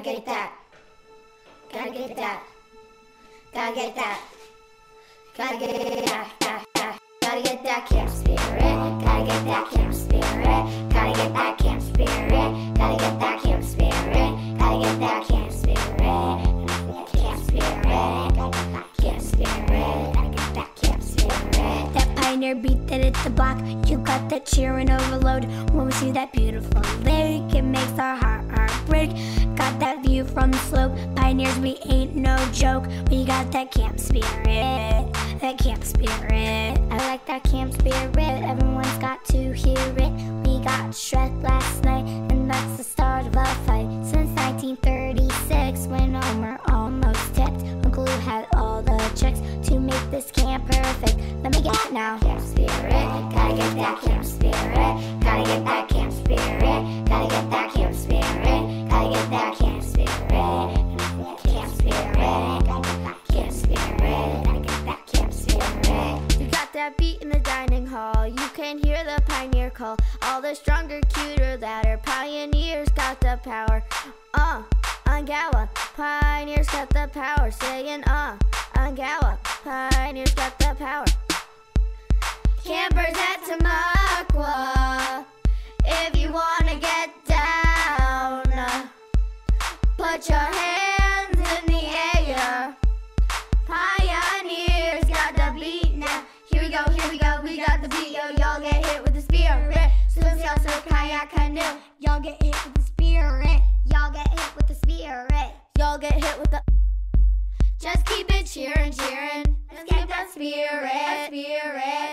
get that. Gotta get that. Gotta get that. Gotta get that. Gotta get that camp spirit. Gotta get that camp spirit. Gotta get that camp spirit. Gotta get that camp spirit. Gotta get that camp spirit. Camp spirit. Camp spirit. Gotta get that camp spirit. That pioneer beat that hits the block. You got that cheering overload. When we see that beautiful lake, it makes our heart break. Got that view from the slope. Pioneers, we ain't no joke. We got that camp spirit. That camp spirit. I like that camp spirit. Everyone's got to hear it. We got Shrek last night, and that's the start of a fight. Since 1936, when Homer almost tipped, Uncle Lou had all the tricks to make this camp perfect. Let me get it now. Camp spirit. Gotta get that camp spirit. Gotta get that camp spirit. Gotta get that camp spirit. Gotta get that camp spirit. Camp spirit. Gotta get that camp spirit. Gotta get that camp spirit. We got that beat in the dining hall. You can hear the pioneer call. All the stronger, cuter, louder pioneers got the power. Ungawa, pioneers got the power. Saying Ungawa, pioneers got the power. Campers at Tamaqua, if you wanna get down, put your hands in the air. Pioneers got the beat now. Here we go, we got the beat, yo. Y'all get hit with the spirit. Swim, sail, surf, kayak, canoe. Y'all get hit with the spirit. Y'all get hit with the spirit. Y'all get hit with the. Just keep it cheering. Let's keep that spirit.